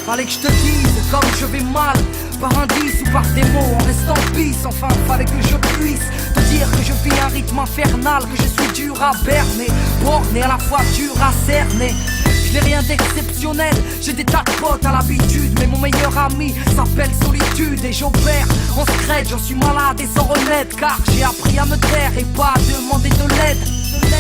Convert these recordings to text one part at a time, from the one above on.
Fallait que je te dise comme je vais mal, par indice ou par des mots, en restant pisse. Enfin, fallait que je puisse te dire que je vis un rythme infernal, que je suis dur à berner, borné à la fois dur à cerner. Je n'ai rien d'exceptionnel, j'ai des tas de potes à l'habitude, mais mon meilleur ami s'appelle solitude. Et j'opère en secret, j'en suis malade et sans remède, car j'ai appris à me taire et pas à demander de l'aide.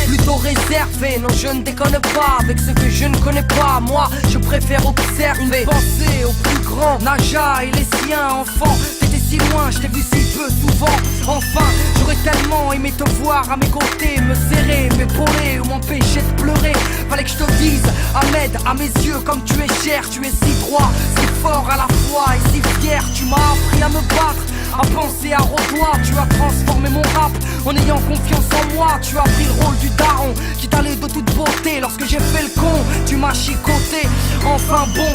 Plutôt réservé, non je ne déconne pas avec ce que je ne connais pas. Moi je préfère observer, penser aux plus grands, Naja et les siens. Enfant, t'étais si loin, je t'ai vu si peu souvent. Enfin, j'aurais tellement aimé te voir à mes côtés, me serrer, m'épauler ou m'empêcher de pleurer. Fallait que je te dise, Ahmed, à mes yeux comme tu es cher. Tu es si droit, si fort à la fois et si fier. Tu m'as appris à me battre, à penser à revoir. Tu as transformé mon rap en ayant confiance en moi. Tu as pris le rôle du daron qui t'allait de toute beauté. Lorsque j'ai fait le con, tu m'as chicoté. Enfin bon,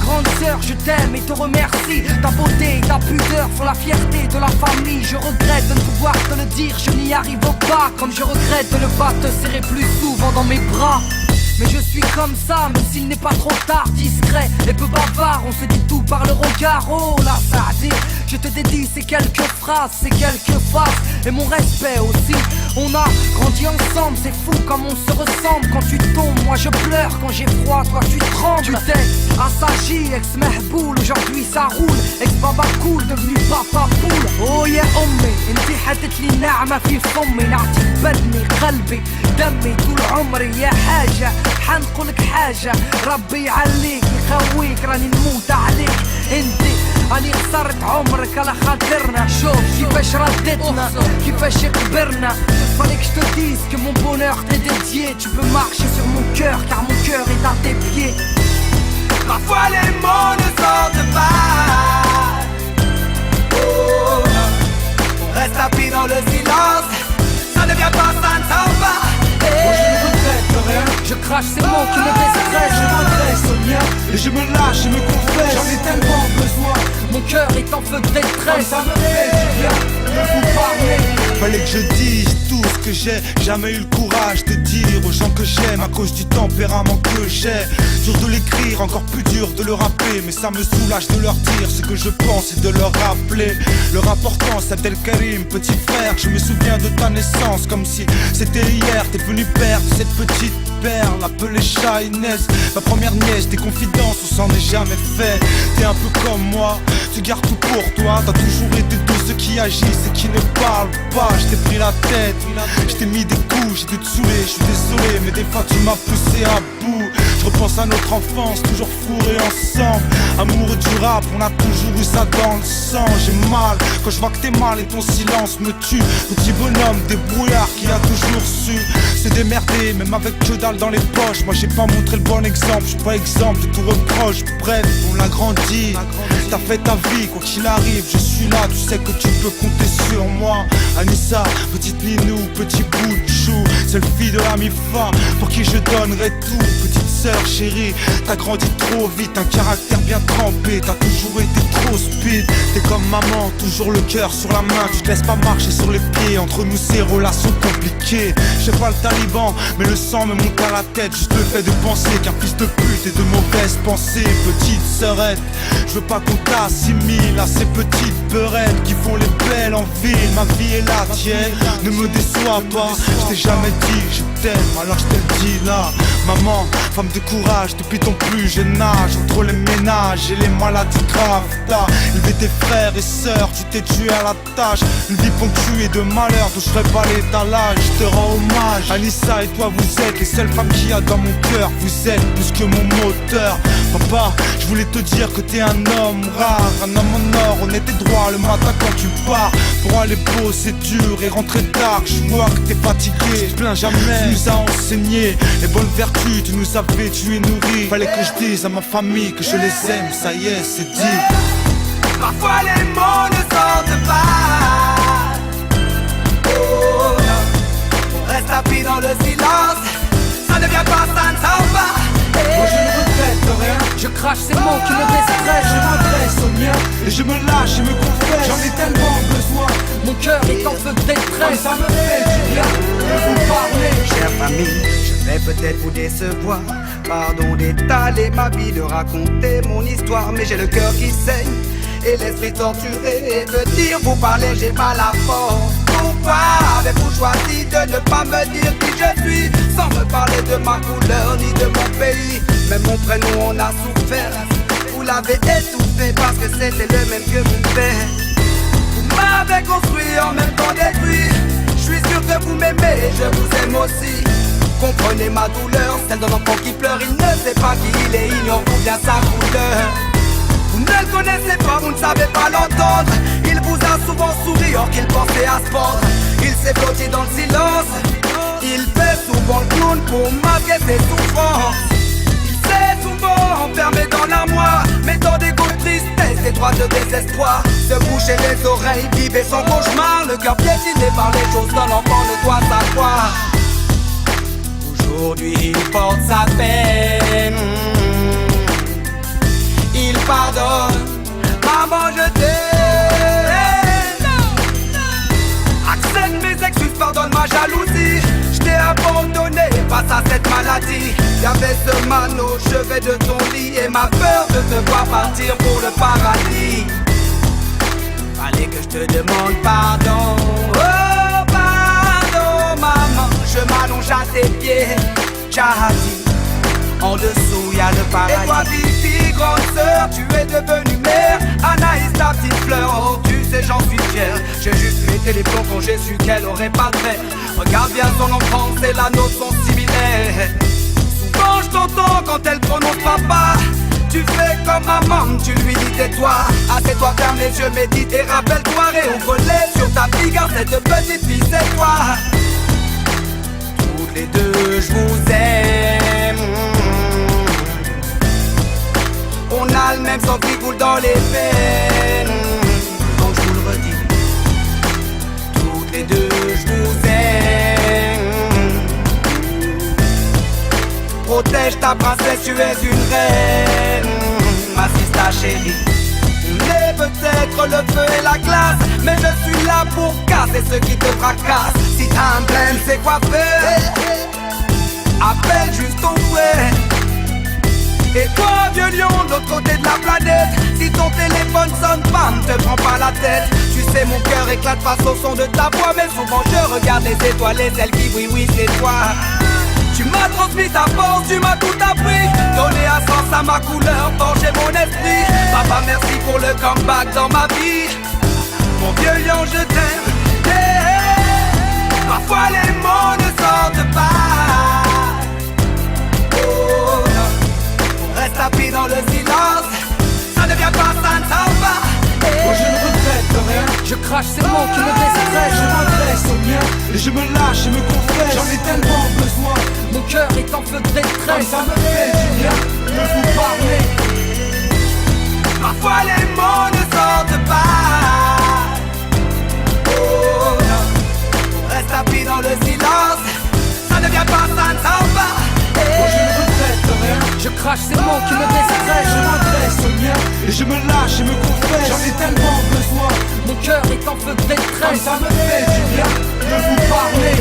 grande sœur, je t'aime et te remercie. Ta beauté et ta pudeur font la fierté de la famille. Je regrette de ne pouvoir te le dire, je n'y arrive pas. Comme je regrette de ne pas te serrer plus souvent dans mes bras. Mais je suis comme ça, même s'il n'est pas trop tard. Discret et peu bavard, on se dit tout par le regard. Oh là, ça a dit, je te dédie ces quelques phrases, ces quelques faces et mon respect aussi. On a grandi ensemble, c'est fou comme on se ressemble. Quand tu tombes, moi je pleure, quand j'ai froid, toi tu trembles. Tu t'es assagi, ex-mehboul, aujourd'hui ça roule. Ex-baba cool, devenu papa poule. Oh yeah أمي انتي حدت لي نعمة في فمي. نعطيك بدني قلبي دمي طول عمري يا حاجة. حنقولك حاجة ربي يعليك يخويك راني نموت عليك. انتي راني خسرت عمرك على خاطرنا. شوف كيفاش ردتنا كيفاش قبرنا. Fallait que je te dise que mon bonheur t'est dédié. Tu peux marcher sur mon cœur car mon cœur est à tes pieds. Parfois les mots ne sortent pas. Oh, on reste appris dans le silence. Ça ne vient pas, ça ne s'en va. Moi je ne regrette rien, je crache ces mots qui me déstressent. Je m'adresse aux miens et je me lâche, je me confesse. J'en ai tellement besoin, mon cœur est en feu de détresse. Ça me fait du bien de vous parler. Fallait que je dise tout ce que j'ai jamais eu le courage de dire aux gens que j'aime à cause du tempérament que j'ai. Dur de l'écrire, encore plus dur de le rappeler, mais ça me soulage de leur dire ce que je pense et de leur rappeler. Leur important, c'est Abdel Karim, petit frère. Je me souviens de ta naissance comme si c'était hier. T'es venu perdre cette petite perle appelée Shainez, ma première nièce. Des confidences, on s'en est jamais fait. T'es un peu comme moi, tu gardes tout pour toi. T'as toujours été de ceux qui agissent et qui ne parlent pas. Je t'ai pris la tête, je t'ai mis des coups, j'ai dû te saouler, je suis désolé, mais des fois tu m'as poussé à bout. Je repense à notre enfance, toujours fourrés ensemble. Amoureux du rap, on a toujours eu ça dans le sang. J'ai mal quand je vois que t'es mal et ton silence me tue. Petit bonhomme débrouillard qui a toujours su se démerder, même avec que dalle dans les poches. Moi j'ai pas montré le bon exemple, je suis pas exemple de tout reproche. Bref, on l'a grandi, t'as fait ta vie, quoi qu'il arrive, je suis là, tu sais que tu peux compter sur moi. Anissa, petite Ninou, petit bout de chou, seule fille de la mi-fa, pour qui je donnerai tout. Petite sœur chérie, t'as grandi trop vite, un caractère bien trempé, t'as toujours été trop speed. T'es comme maman, toujours le cœur sur la main, tu te laisses pas marcher sur les pieds. Entre nous ces relations compliquées, je sais pas le taliban, mais le sang me monte à la tête. Juste le fait de penser qu'un fils de pute et de mauvaises pensées. Petite sœurette, je veux pas qu'on t'assimile à ces petites beurettes qui font les belles en ville. Ma vie est la tienne, ne me déçois pas. Je t'ai jamais dit je t'aime, alors je te le dis là. Maman, femme de courage depuis ton plus jeune âge. Entre les ménages et les maladies graves, t'as élevé tes frères et sœurs, tu t'es tué à la tâche. Une vie ponctuée de malheur dont je ferai pas l'étalage. Je te rends hommage, Anissa et toi vous êtes les seules femmes qu'il y a dans mon cœur. Vous êtes plus que mon moteur. Papa, je voulais te dire que t'es un homme rare, un homme en or, on était droit le matin quand tu pars. Pour aller bosser dur et rentrer tard, je vois que t'es fatigué, je plains jamais. Tu nous as enseigné les bonnes vertus, tu nous as vêtus et nourris. Fallait que je dise à ma famille que je les aime, ça y est, c'est dit. Parfois les mots ne sortent pas. Oh, on reste appris dans le silence. Ça ne vient pas, ça ne s'en va. Moi je ne regrette rien, je crache ces mots qui me déstressent. Je m'adresse aux miens et je me lâche et me confesse. J'en ai tellement besoin, mon cœur est en feu de détresse. Ça me fait du bien de vous parler. Chère famille, je vais peut-être vous décevoir, pardon d'étaler ma vie, de raconter mon histoire, mais j'ai le cœur qui saigne et l'esprit torturé. Et de dire vous parlez, j'ai pas la force. Pourquoi avez-vous choisi de ne pas me dire qui je suis, sans me parler de ma couleur ni de mon pays? Même mon prénom on a souffert, vous l'avez étouffé parce que c'était le même que mon père. Vous m'avez construit en même temps détruit. Je suis sûr que vous m'aimez, je vous aime aussi. Comprenez ma douleur, celle d'un enfant qui pleure. Il ne sait pas qui il est, ignore bien sa couleur. Vous ne le connaissez pas, vous ne savez pas l'entendre. Il vous a souvent souri or qu'il pensait à se pendre. Il s'est blotti dans le silence. Il fait souvent le clown pour masquer ses souffrances. Il s'est souvent enfermé dans l'armoire, mettant des gouttes de tristesse et droits de désespoir. Se boucher les oreilles, vivre son cauchemar. Le cœur piétiné par les choses dont l'enfant ne doit savoir. Aujourd'hui il porte sa peine, il pardonne. Maman je t'aime. Accepte mes excuses, pardonne ma jalousie. Je t'ai abandonné face à cette maladie. Y'avait ce mal au chevet de ton lit et ma peur de te voir partir pour le paradis. Fallait que je te demande pardon. Oh pardon maman, je m'allonge à tes pieds. Charity, en dessous y'a le paradis. Et toi Vivi, grande sœur, tu es devenue mère. Anaïs ta petite fleur, oh tu sais j'en suis fier. J'ai juste pété les plombs quand j'ai su qu'elle aurait pas de fait. Regarde bien son enfance et la nôtre sont similaires. Souvent je t'entends quand elle prononce papa. Tu fais comme maman, tu lui dis tais-toi. Assieds-toi, ferme les yeux, médite et rappelle-toi. Réouvre-les sur ta fille, car cette petite fille c'est toi. Toutes les deux je vous aime. On a le même sang qui coule dans les veines. Donc je vous le redis, toutes les deux je vous aime. Protège ta princesse, tu es une reine. Ma sista chérie, on est peut-être le feu et la glace, mais je suis là pour casser ce qui te fracasse. Si t'as un blême, c'est quoi faire? Appelle juste ton frère. Et toi, vieux lion, de l'autre côté de la planète, si ton téléphone sonne pas, ne te prends pas la tête. Tu sais, mon cœur éclate face au son de ta voix, mais souvent je regarde les étoiles et celles qui brillent, oui, c'est toi. Tu m'as transmis ta force, tu m'as tout appris. Donné un sens à ma couleur, forgé mon esprit. Papa, merci pour le comeback dans ma vie. Mon vieux lion, je t'aime. Hey, hey. Parfois les mots ne sortent pas. Oh non, on reste tapis dans le silence. Ça ne vient pas, ça ne s'en va. Moi je ne regrette rien. Je crache ces mots qui me déstressent. Je m'adresse au mien et je me lâche et me confesse. J'en ai tellement besoin. Mon cœur est en feu de détresse. Comme ça me fait du bien de vous parler. Parfois les mots ne sortent pas. Oh non, on reste tapis dans le silence. Ça ne vient pas, ça ne s'en va. Moi je ne regrette rien. Je crache ces mots qui me déstressent. Je m'adresse au mien et je me lâche et me confesse. J'en ai tellement besoin. Mon cœur est en feu de détresse. Comme ça me fait du bien de vous parler.